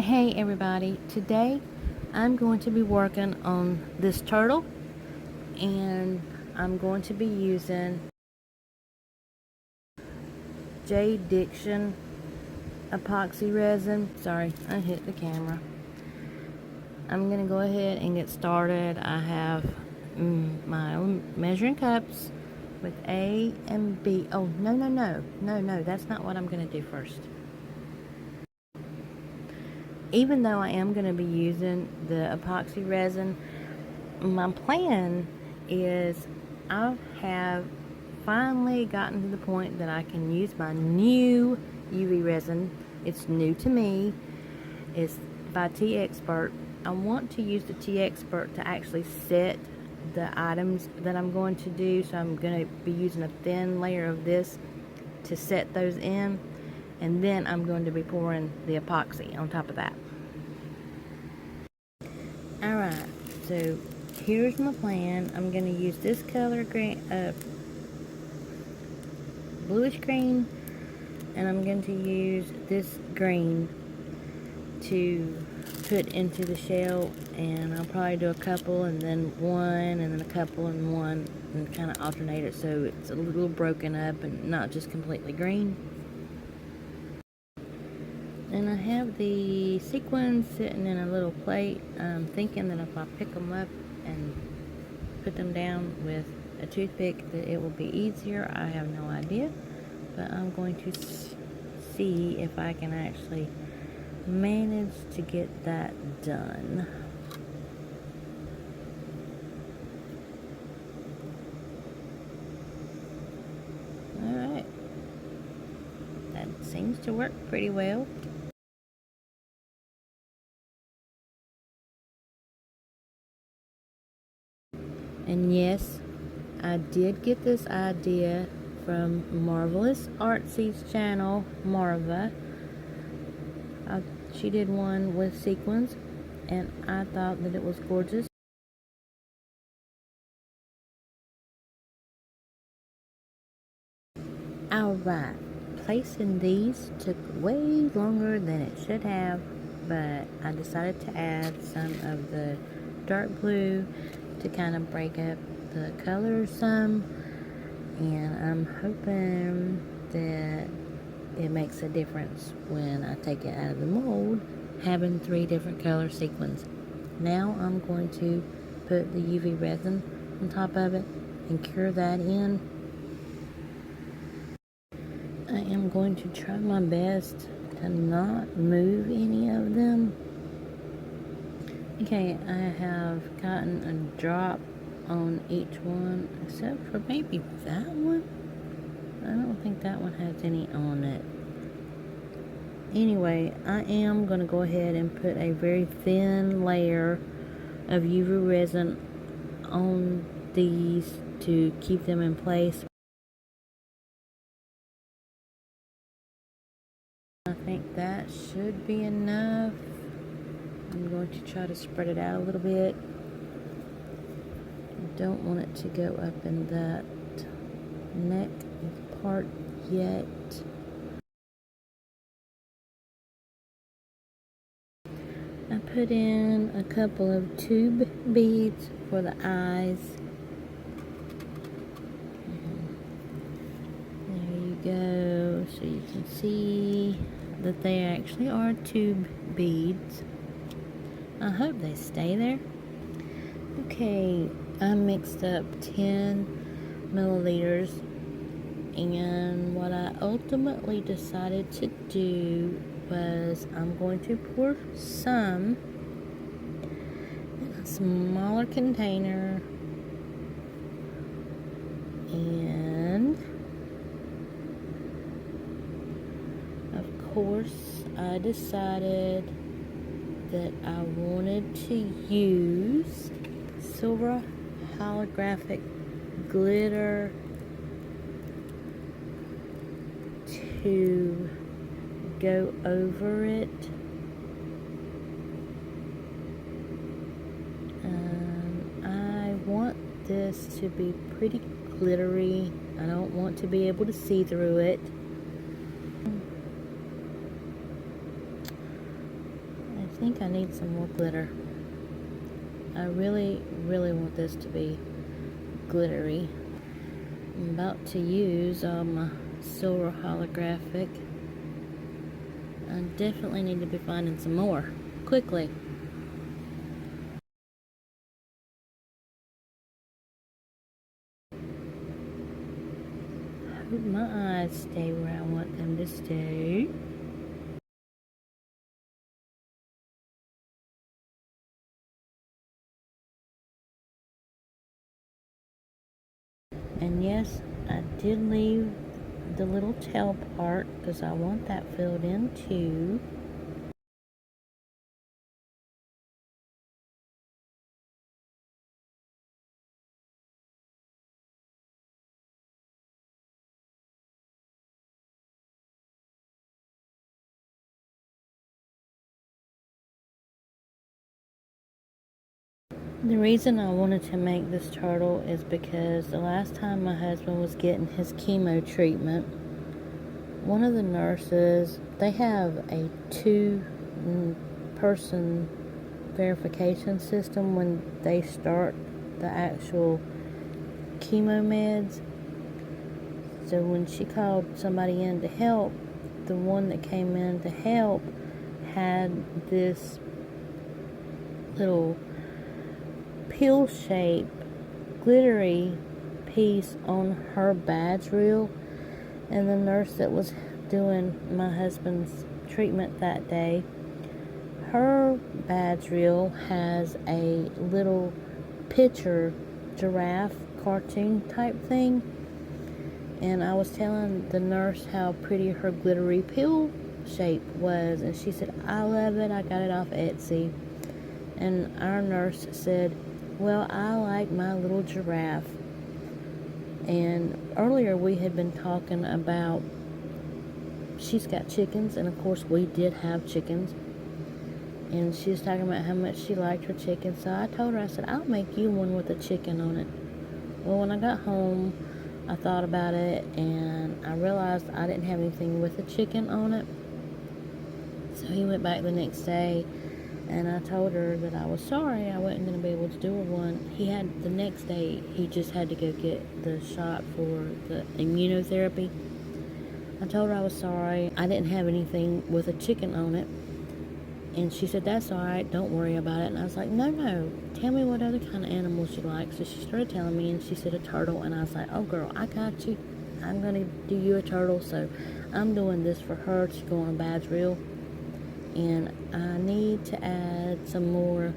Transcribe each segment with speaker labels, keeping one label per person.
Speaker 1: Hey everybody, today I'm going to be working on this turtle and I'm going to be using JDiction Epoxy Resin. Sorry, I hit the camera. I'm going to go ahead and get started. I have my measuring cups with A and B. Oh, no, that's not what I'm going to do first. Even though I am going to be using the epoxy resin, my plan is I have finally gotten to the point that I can use my new UV resin. It's new to me. It's by Teexpert. I want to use the Teexpert to actually set the items that I'm going to do. So I'm going to be using a thin layer of this to set those in. And then I'm going to be pouring the epoxy on top of that. Alright, so here's my plan. I'm going to use this color green, bluish green, and I'm going to use this green to put into the shell, and I'll probably do a couple and then one and then a couple and one and kind of alternate it so it's a little broken up and not just completely green. And I have the sequins sitting in a little plate. I'm thinking that if I pick them up and put them down with a toothpick that it will be easier. I have no idea, but I'm going to see if I can actually manage to get that done. Alright, that seems to work pretty well. And yes, I did get this idea from Marvelous Artsy's channel, Marva. She did one with sequins, and I thought that it was gorgeous. Alright, placing these took way longer than it should have, but I decided to add some of the dark blue to kind of break up the colors some, and I'm hoping that it makes a difference when I take it out of the mold, having 3 different color sequins. Now I'm going to put the UV resin on top of it and cure that in. I am going to try my best to not move any of them. Okay, I have gotten a drop on each one, except for maybe that one. I don't think that one has any on it. Anyway, I am going to go ahead and put a very thin layer of UV resin on these to keep them in place. I think that should be enough. I'm going to try to spread it out a little bit. I don't want it to go up in that neck part yet. I put in a couple of tube beads for the eyes. There you go, so you can see that they actually are tube beads. I hope they stay there. Okay, I mixed up 10 milliliters, and what I ultimately decided to do was I'm going to pour some in a smaller container, and of course I decided that I wanted to use silver holographic glitter to go over it. I want this to be pretty glittery. I don't want to be able to see through it. think I need some more glitter. I really, really want this to be glittery. I'm about to use my silver holographic. I definitely need to be finding some more quickly. I hope my eyes stay where I want them to stay. And yes, I did leave the little tail part because I want that filled in too. The reason I wanted to make this turtle is because the last time my husband was getting his chemo treatment, one of the nurses, they have a 2-person verification system when they start the actual chemo meds. So when she called somebody in to help, the one that came in to help had this little pill-shaped glittery piece on her badge reel, and the nurse that was doing my husband's treatment that day, her badge reel has a little picture giraffe cartoon type thing, and I was telling the nurse how pretty her glittery pill shape was, and she said, I love it, I got it off Etsy. And our nurse said, well, I like my little giraffe. And earlier we had been talking about, she's got chickens, and of course we did have chickens, and she was talking about how much she liked her chicken. So I told her, I said, I'll make you one with a chicken on it. Well, when I got home, I thought about it, and I realized I didn't have anything with a chicken on it. So he went back the next day, and I told her that I was sorry I wasn't going to be able to do her one. He had, the next day, he just had to go get the shot for the immunotherapy. I told her I was sorry I didn't have anything with a chicken on it. And she said, that's alright, don't worry about it. And I was like, no, tell me what other kind of animals you like. So she started telling me, and she said a turtle. And I was like, oh girl, I got you. I'm going to do you a turtle. So I'm doing this for her to go on a badge reel. And I need to add some more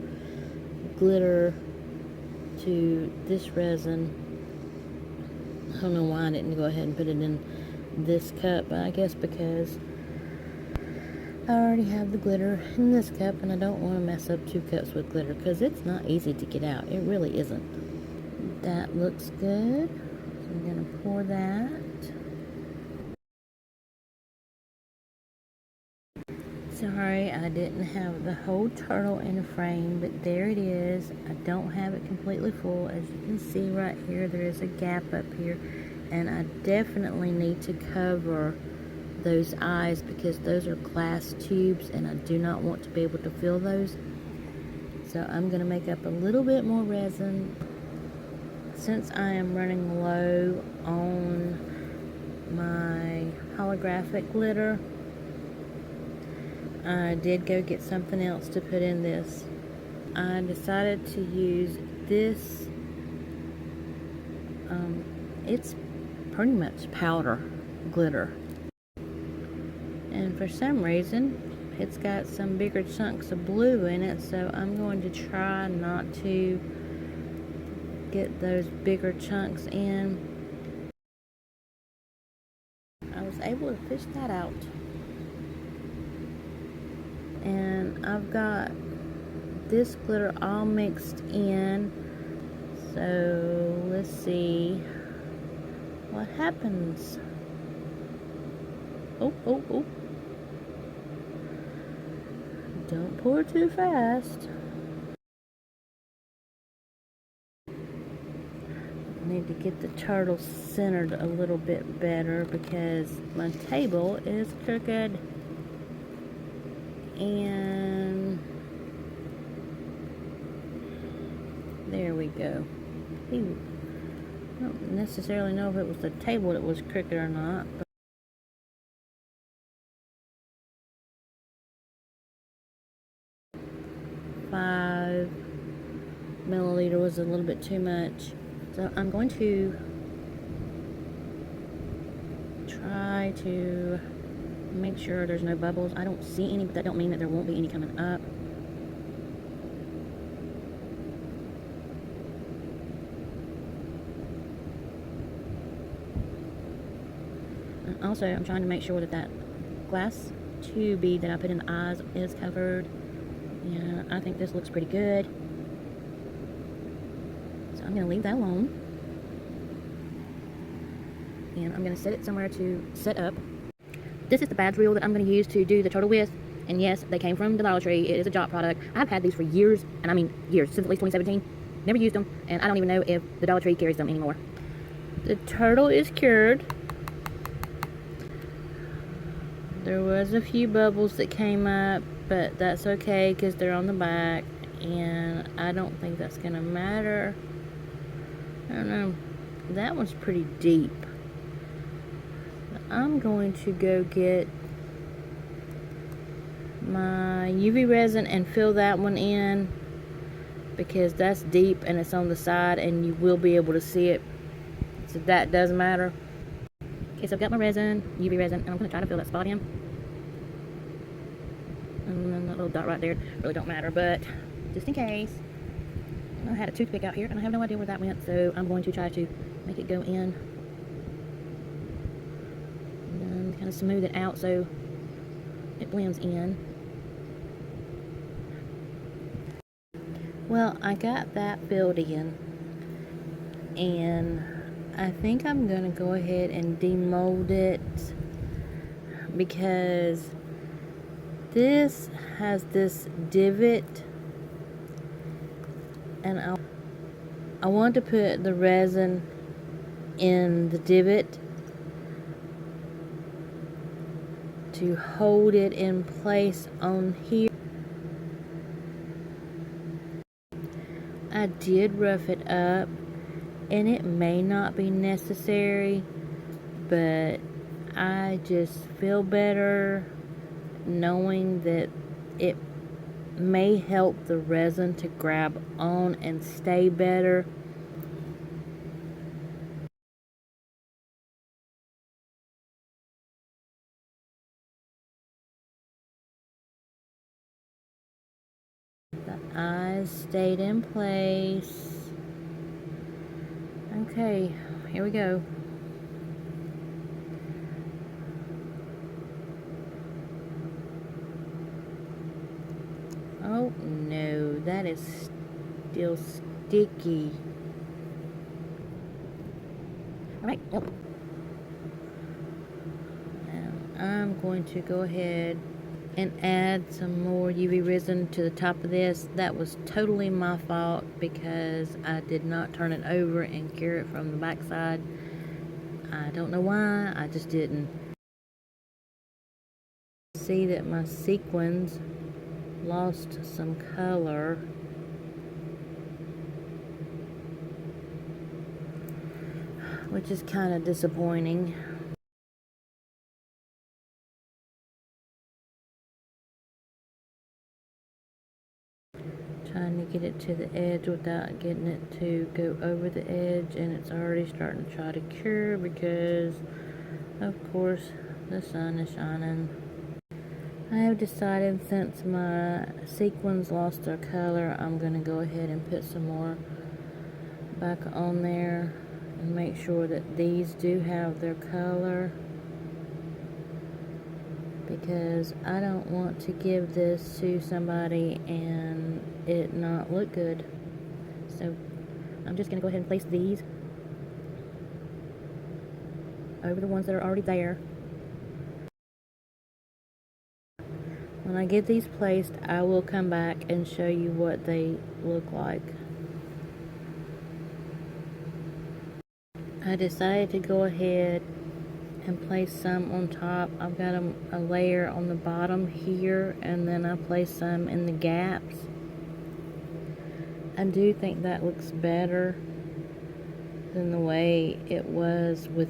Speaker 1: glitter to this resin. I don't know why I didn't go ahead and put it in this cup, but I guess because I already have the glitter in this cup, and I don't want to mess up 2 cups with glitter because it's not easy to get out. It really isn't. That looks good. So I'm going to pour that. Sorry, I didn't have the whole turtle in a frame, but there it is. I don't have it completely full. As you can see right here, there is a gap up here, and I definitely need to cover those eyes because those are glass tubes, and I do not want to be able to fill those. So I'm going to make up a little bit more resin. Since I am running low on my holographic glitter, I did go get something else to put in this. I decided to use this. It's pretty much powder glitter. And for some reason, it's got some bigger chunks of blue in it, so I'm going to try not to get those bigger chunks in. I was able to fish that out. And I've got this glitter all mixed in, so let's see what happens. Oh, don't pour too fast. I need to get the turtle centered a little bit better because my table is crooked. And we go. Ooh. I don't necessarily know if it was the table that was crooked or not. But 5 milliliter was a little bit too much. So I'm going to try to make sure there's no bubbles. I don't see any, but that don't mean that there won't be any coming up. And also, I'm trying to make sure that that glass tube bead that I put in the eyes is covered. Yeah, I think this looks pretty good. So I'm going to leave that alone. And I'm going to set it somewhere to set up. This is the badge reel that I'm going to use to do the turtle with. And yes, they came from the Dollar Tree. It is a Jot product. I've had these for years, and I mean years, since at least 2017. Never used them, and I don't even know if the Dollar Tree carries them anymore. The turtle is cured. There was a few bubbles that came up, but that's okay because they're on the back, and I don't think that's going to matter. I don't know. That one's pretty deep. I'm going to go get my UV resin and fill that one in because that's deep and it's on the side and you will be able to see it, so that does matter. Okay, so I've got my resin, UV resin, and I'm going to try to fill that spot in. And then that little dot right there really don't matter, but just in case. I had a toothpick out here and I have no idea where that went, so I'm going to try to make it go in and kind of smooth it out so it blends in. Well, I got that filled in, and I think I'm going to go ahead and demold it because this has this divot, and I want to put the resin in the divot to hold it in place on here. I did rough it up, and it may not be necessary, but I just feel better knowing that it may help the resin to grab on and stay better. The eyes stayed in place. Okay, here we go. Oh no, that is still sticky. Alright, yep. Now I'm going to go ahead and add some more UV resin to the top of this. That was totally my fault because I did not turn it over and cure it from the back side. I don't know why, I just didn't. See that my sequins lost some color. Which is kind of disappointing. Trying to get it to the edge without getting it to go over the edge, and it's already starting to try to cure because of course the sun is shining. I have decided since my sequins lost their color, I'm going to go ahead and put some more back on there and make sure that these do have their color, because I don't want to give this to somebody and it not look good. So I'm just going to go ahead and place these over the ones that are already there. When I get these placed, I will come back and show you what they look like. I decided to go ahead and place some on top. I've got a layer on the bottom here, and then I place some in the gaps. I do think that looks better than the way it was with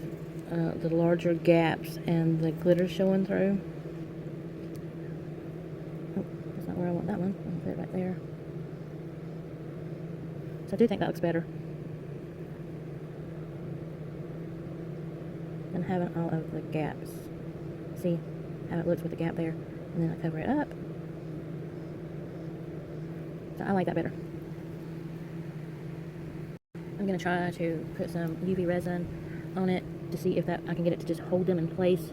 Speaker 1: the larger gaps and the glitter showing through. Oh, that's not where I want that one. I'll put it right there. So I do think that looks better than having all of the gaps. See how it looks with the gap there, and then I cover it up. So I like that better. I'm going to try to put some UV resin on it to see if I can get it to just hold them in place.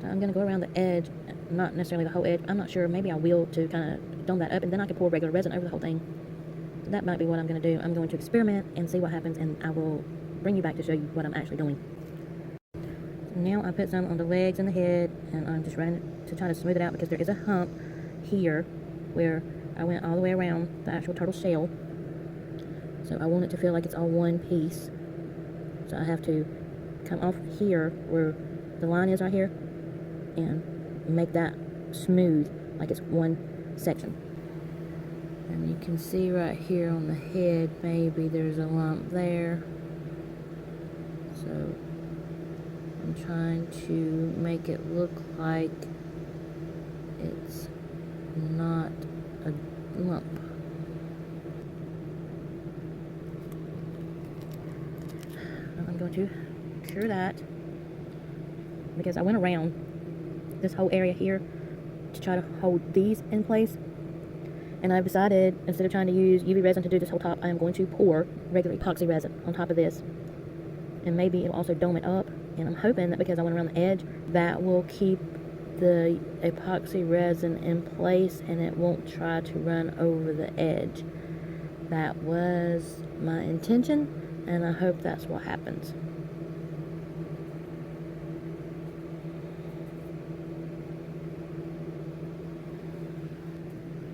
Speaker 1: So I'm going to go around the edge, not necessarily the whole edge. I'm not sure. Maybe I will to kind of dome that up, and then I can pour regular resin over the whole thing. So that might be what I'm going to do. I'm going to experiment and see what happens, and I will bring you back to show you what I'm actually doing. So now I put some on the legs and the head, and I'm just running to try to smooth it out because there is a hump here where I went all the way around the actual turtle shell. So I want it to feel like it's all one piece. So I have to come off here where the line is right here and make that smooth like it's one section. And you can see right here on the head, maybe there's a lump there. So I'm trying to make it look like it's not a lump. I'm going to cure that because I went around this whole area here to try to hold these in place, and I've decided instead of trying to use UV resin to do this whole top, I am going to pour regular epoxy resin on top of this, and maybe it'll also dome it up. And I'm hoping that because I went around the edge, that will keep the epoxy resin in place and it won't try to run over the edge. That was my intention, and I hope that's what happens.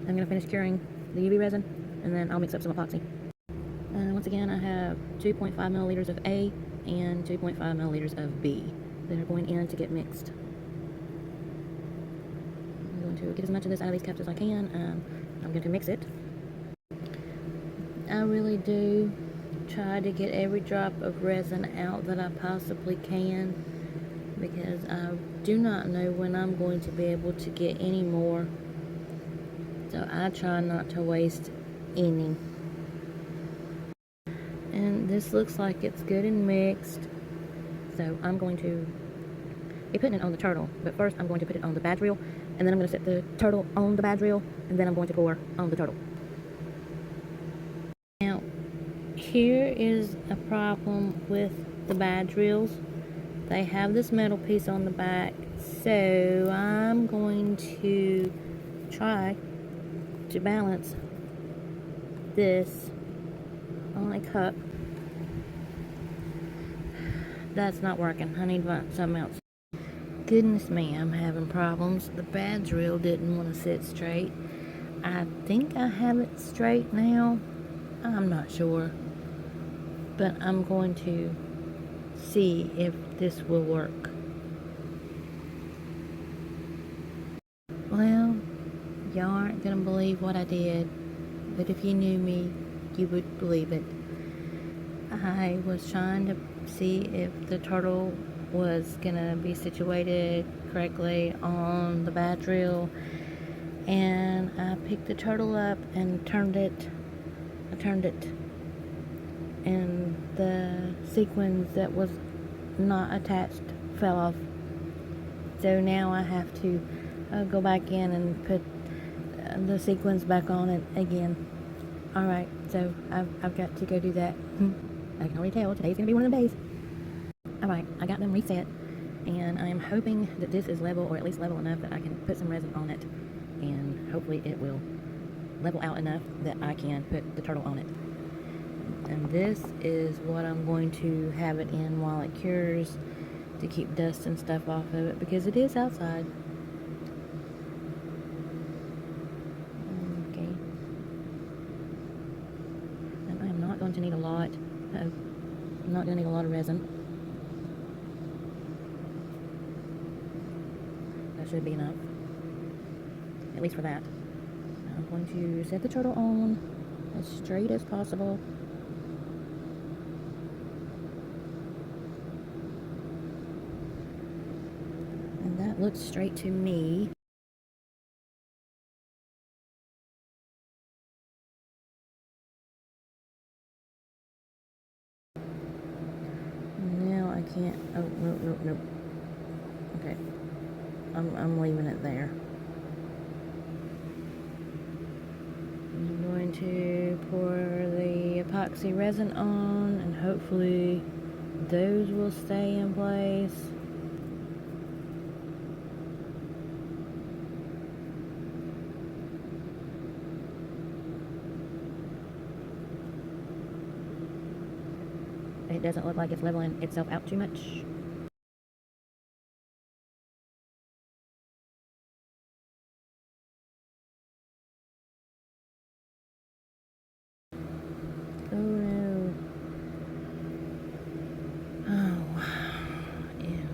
Speaker 1: I'm going to finish curing the UV resin, and then I'll mix up some epoxy. Once again, I have 2.5 milliliters of A and 2.5 milliliters of B that are going in to get mixed. I'm going to get as much of this out of these cups as I can. I'm going to mix it. I really do try to get every drop of resin out that I possibly can, because I do not know when I'm going to be able to get any more. So I try not to waste any. And this looks like it's good and mixed. So I'm going to be putting it on the turtle. But first I'm going to put it on the badge reel, and then I'm going to set the turtle on the badge reel, and then I'm going to pour on the turtle. Now, here is a problem with the badge reels. They have this metal piece on the back, so I'm going to try to balance this on a cup. That's not working. I need something else. Goodness me, I'm having problems. The badge reel didn't want to sit straight. I think I have it straight now. I'm not sure. But I'm going to see if this will work. Well, y'all aren't gonna believe what I did, but if you knew me, you would believe it. I was trying to see if the turtle was gonna be situated correctly on the badge reel, and I picked the turtle up and turned it, and the sequins that was not attached fell off. So now I have to go back in and put the sequins back on it again. Alright, so I've got to go do that. I can already tell today's going to be one of the days. Alright, I got them reset, and I'm hoping that this is level, or at least level enough that I can put some resin on it, and hopefully it will level out enough that I can put the turtle on it. And this is what I'm going to have it in while it cures, to keep dust and stuff off of it, because it is outside. Okay. And I'm not going to need a lot of resin. That should be enough, at least for that. I'm going to set the turtle on as straight as possible. And that looks straight to me. Now I can't, oh, nope. Okay, I'm leaving it there. I'm going to pour the epoxy resin on, and hopefully those will stay in place. It doesn't look like it's leveling itself out too much. Oh no. Oh, ew.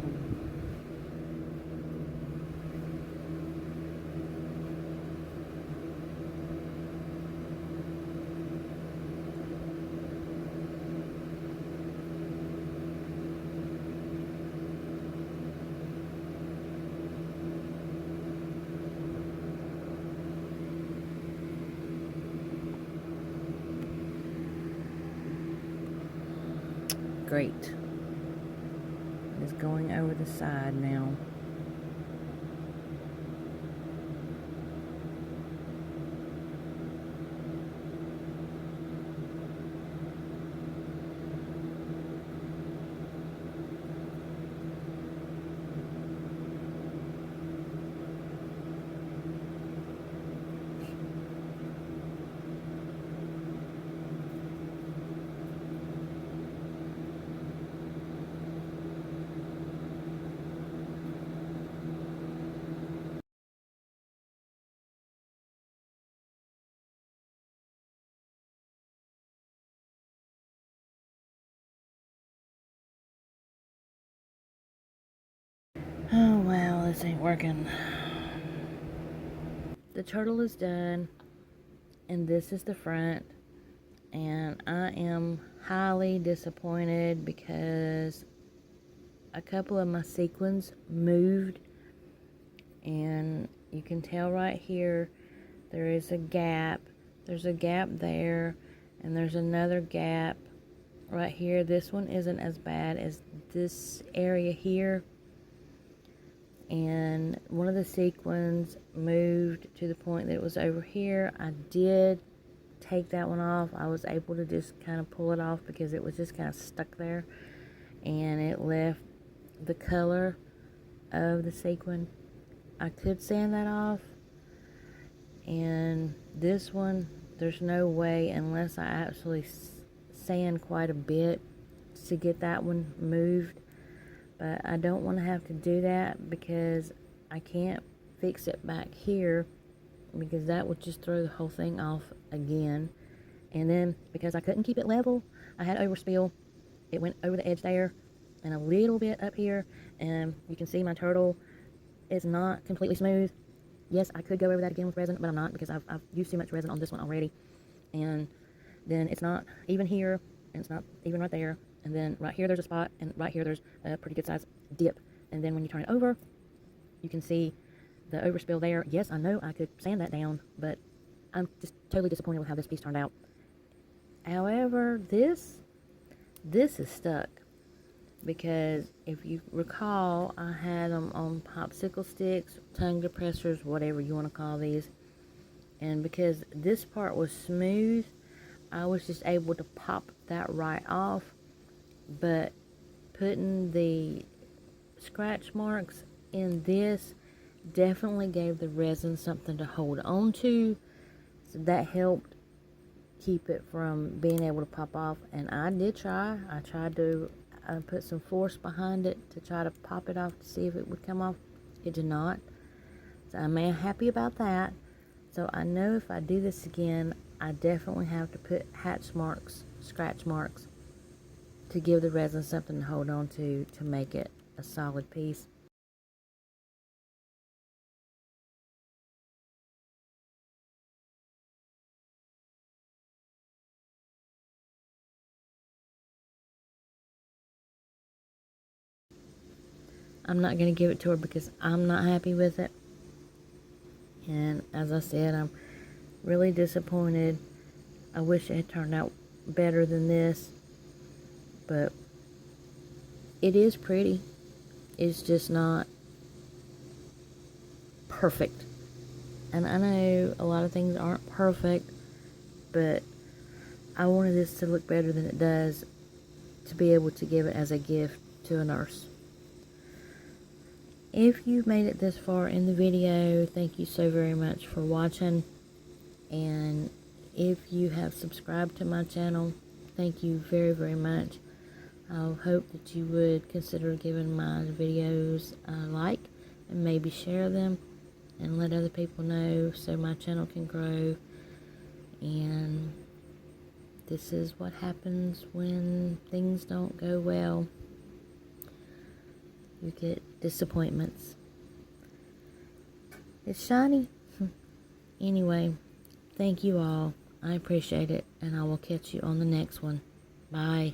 Speaker 1: Great. It's going over the side now. Oh wow, this ain't working. The turtle is done, and this is the front, and I am highly disappointed because a couple of my sequins moved, and you can tell right here there is a gap. There's a gap there, and there's another gap right here. This one isn't as bad as this area here, and one of the sequins moved to the point that it was over here. I did take that one off. I was able to just kind of pull it off because it was just kind of stuck there, and it left the color of the sequin. I could sand that off, and this one, there's no way unless I actually sand quite a bit to get that one moved. But I don't want to have to do that because I can't fix it back here, because that would just throw the whole thing off again. And then because I couldn't keep it level, I had overspill. It went over the edge there and a little bit up here, and you can see my turtle is not completely smooth. Yes, I could go over that again with resin, but I'm not, because I've used too much resin on this one already. And then it's not even here, and it's not even right there. And then right here there's a spot, and right here there's a pretty good size dip. And then when you turn it over, you can see the overspill there. Yes, I know I could sand that down, but I'm just totally disappointed with how this piece turned out. However, this is stuck, because if you recall, I had them on popsicle sticks, tongue depressors, whatever you want to call these. And because this part was smooth, I was just able to pop that right off. But putting the scratch marks in this definitely gave the resin something to hold on to. So that helped keep it from being able to pop off. And I did try. I tried to put some force behind it to try to pop it off to see if it would come off. It did not. So I'm happy about that. So I know if I do this again, I definitely have to put hatch marks, scratch marks, to give the resin something to hold on to make it a solid piece. I'm not going to give it to her because I'm not happy with it. And as I said, I'm really disappointed. I wish it had turned out better than this. But it is pretty. It's just not perfect. And I know a lot of things aren't perfect, but I wanted this to look better than it does, to be able to give it as a gift to a nurse. If you've made it this far in the video, thank you so very much for watching. And if you have subscribed to my channel, thank you very, very much. I hope that you would consider giving my videos a like and maybe share them and let other people know so my channel can grow. And this is what happens when things don't go well. You get disappointments. It's shiny. Anyway, thank you all. I appreciate it, and I will catch you on the next one. Bye.